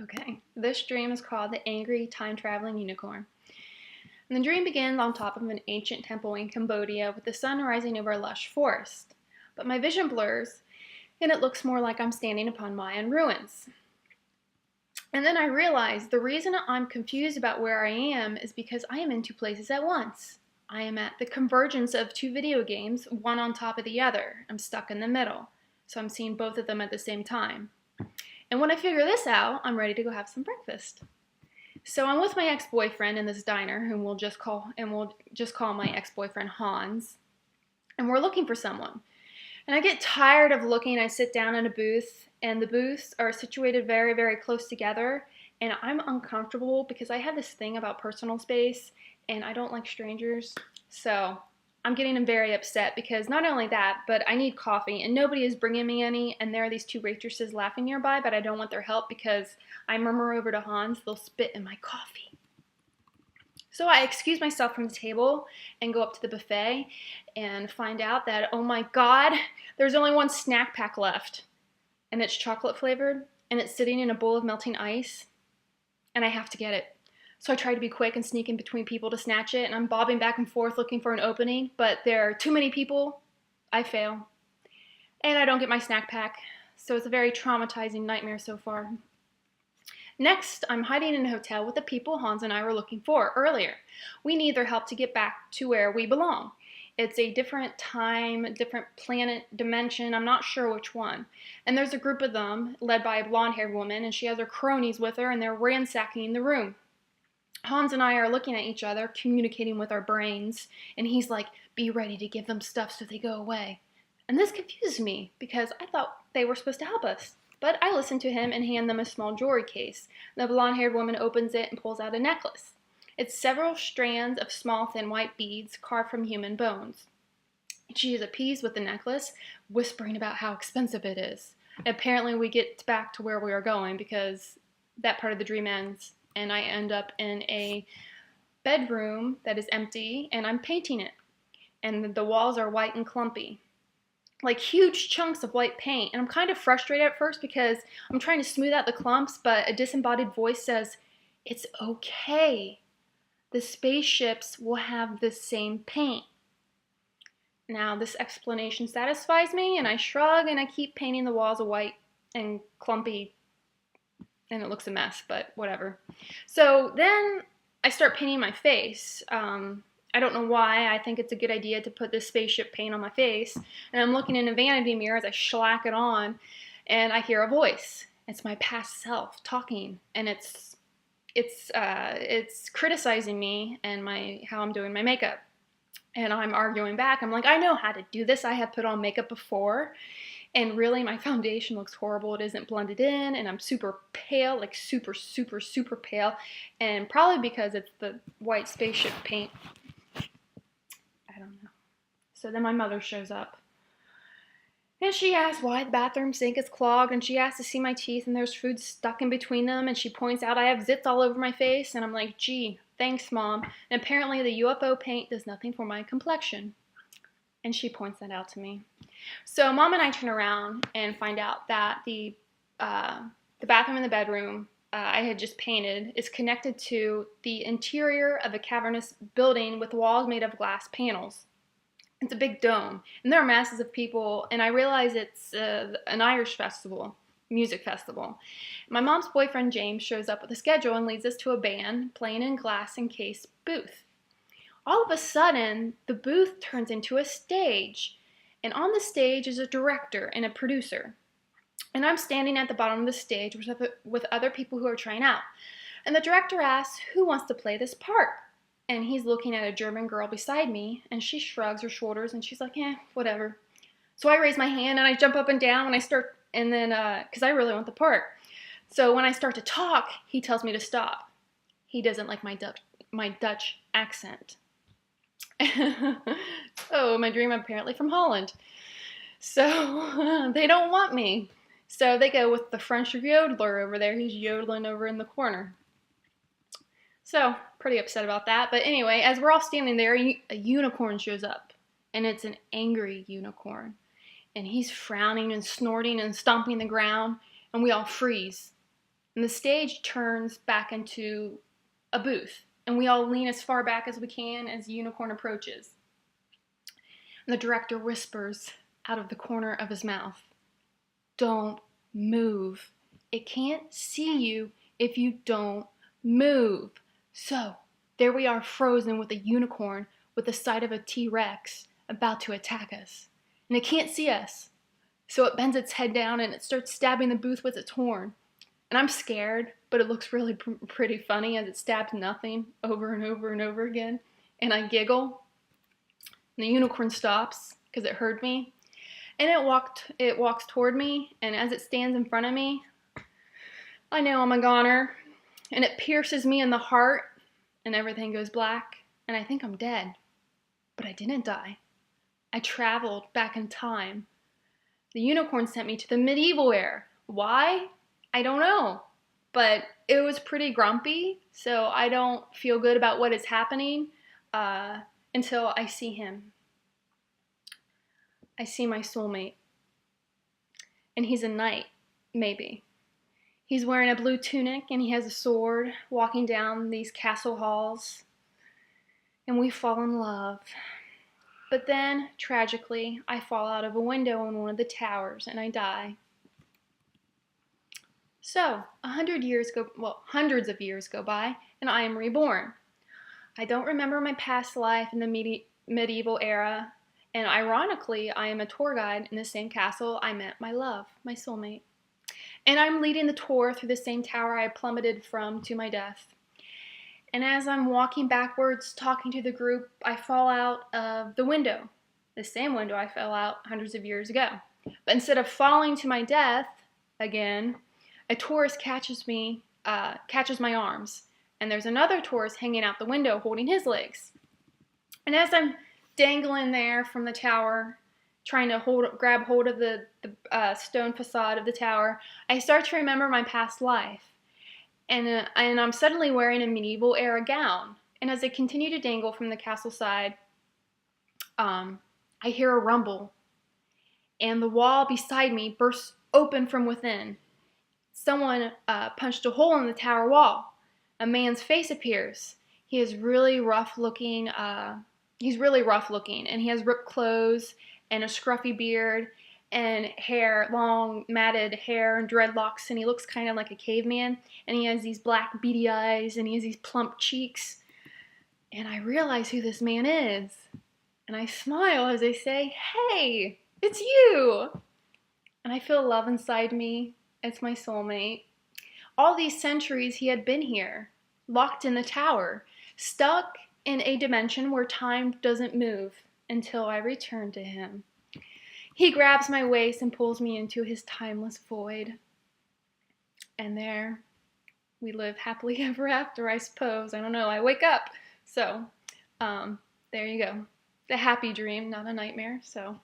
Okay, this dream is called The Angry Time-Traveling Unicorn. And the dream begins on top of an ancient temple in Cambodia with the sun rising over a lush forest. But my vision blurs, and it looks more like I'm standing upon Mayan ruins. And then I realize the reason I'm confused about where I am is because I am in two places at once. I am at the convergence of two video games, one on top of the other. I'm stuck in the middle, so I'm seeing both of them at the same time. And when I figure this out, I'm ready to go have some breakfast. So I'm with my ex-boyfriend in this diner, whom we'll just call my ex-boyfriend Hans, and we're looking for someone. And I get tired of looking. I sit down in a booth, and the booths are situated very, very close together, and I'm uncomfortable because I have this thing about personal space, and I don't like strangers. So I'm getting very upset because not only that, but I need coffee and nobody is bringing me any, and there are these two waitresses laughing nearby, but I don't want their help because I murmur over to Hans, they'll spit in my coffee. So I excuse myself from the table and go up to the buffet and find out that, oh my God, there's only one snack pack left, and it's chocolate flavored, and it's sitting in a bowl of melting ice, and I have to get it. So I try to be quick and sneak in between people to snatch it, and I'm bobbing back and forth looking for an opening, but there are too many people. I fail. And I don't get my snack pack, so it's a very traumatizing nightmare so far. Next, I'm hiding in a hotel with the people Hans and I were looking for earlier. We need their help to get back to where we belong. It's a different time, different planet, dimension, I'm not sure which one. And there's a group of them, led by a blonde-haired woman, and she has her cronies with her, and they're ransacking the room. Hans and I are looking at each other, communicating with our brains, and he's like, be ready to give them stuff so they go away. And this confuses me, because I thought they were supposed to help us. But I listen to him and hand them a small jewelry case. The blonde-haired woman opens it and pulls out a necklace. It's several strands of small, thin white beads carved from human bones. She is appeased with the necklace, whispering about how expensive it is. Apparently we get back to where we are going, because that part of the dream ends, and I end up in a bedroom that is empty, and I'm painting it. And the walls are white and clumpy, like huge chunks of white paint. And I'm kind of frustrated at first because I'm trying to smooth out the clumps, but a disembodied voice says, it's okay. The spaceships will have the same paint. Now, this explanation satisfies me, and I shrug, and I keep painting the walls a white and clumpy, and it looks a mess, but whatever. So then I start painting my face. I don't know why. I think it's a good idea to put this spaceship paint on my face. And I'm looking in a vanity mirror as I shellac it on, and I hear a voice. It's my past self talking, and it's criticizing me and how I'm doing my makeup. And I'm arguing back. I'm like, I know how to do this. I have put on makeup before. And really, my foundation looks horrible. It isn't blended in, and I'm super pale, like super, super, super pale. And probably because it's the white spaceship paint. I don't know. So then my mother shows up. And she asks why the bathroom sink is clogged, and she asks to see my teeth, and there's food stuck in between them, and she points out I have zits all over my face, and I'm like, gee, thanks, Mom. And apparently the UFO paint does nothing for my complexion. And she points that out to me. So Mom and I turn around and find out that the bathroom and the bedroom I had just painted is connected to the interior of a cavernous building with walls made of glass panels. It's a big dome, and there are masses of people, and I realize it's an Irish festival, music festival. My mom's boyfriend James shows up with a schedule and leads us to a band playing in glass-encased booth. All of a sudden, the booth turns into a stage, and on the stage is a director and a producer. And I'm standing at the bottom of the stage with other people who are trying out. And the director asks, who wants to play this part? And he's looking at a German girl beside me, and she shrugs her shoulders, and she's like, whatever. So I raise my hand, and I jump up and down, and then, because I really want the part. So when I start to talk, he tells me to stop. He doesn't like my Dutch accent. Oh, my dream apparently from Holland. So they don't want me. So they go with the French yodeler over there. He's yodeling over in the corner. So pretty upset about that. But anyway, as we're all standing there, a unicorn shows up. And it's an angry unicorn. And he's frowning and snorting and stomping the ground. And we all freeze. And the stage turns back into a booth, and we all lean as far back as we can as the unicorn approaches. And the director whispers out of the corner of his mouth, "Don't move. It can't see you if you don't move." So, there we are, frozen with a unicorn with the sight of a T-Rex about to attack us. And it can't see us. So it bends its head down and it starts stabbing the booth with its horn. And I'm scared, but it looks really pretty funny as it stabs nothing over and over and over again. And I giggle. And the unicorn stops because it heard me. And it walks toward me, and as it stands in front of me, I know I'm a goner. And it pierces me in the heart, and everything goes black, and I think I'm dead. But I didn't die. I traveled back in time. The unicorn sent me to the medieval era. Why? I don't know. But it was pretty grumpy, so I don't feel good about what is happening until I see him. I see my soulmate. And he's a knight, maybe. He's wearing a blue tunic and he has a sword, walking down these castle halls. And we fall in love. But then, tragically, I fall out of a window in one of the towers and I die. So, hundreds of years go by, and I am reborn. I don't remember my past life in the medieval era, and ironically, I am a tour guide in the same castle I met my love, my soulmate. And I'm leading the tour through the same tower I plummeted from to my death. And as I'm walking backwards, talking to the group, I fall out of the window, the same window I fell out hundreds of years ago. But instead of falling to my death again, a tourist catches my arms, and there's another tourist hanging out the window holding his legs. And as I'm dangling there from the tower, trying to grab hold of the stone facade of the tower, I start to remember my past life. And I'm suddenly wearing a medieval era gown. And as I continue to dangle from the castle side, I hear a rumble. And the wall beside me bursts open from within. Someone punched a hole in the tower wall. A man's face appears. He is really rough looking. He's really rough looking, and he has ripped clothes and a scruffy beard and hair, long matted hair and dreadlocks, and he looks kind of like a caveman, and he has these black beady eyes, and he has these plump cheeks, and I realize who this man is, and I smile as I say, "Hey, it's you!" And I feel love inside me. It's my soulmate. All these centuries he had been here, locked in the tower, stuck in a dimension where time doesn't move until I return to him. He grabs my waist and pulls me into his timeless void. And there we live happily ever after, I suppose. I don't know. I wake up. So, there you go. The happy dream, not a nightmare. So.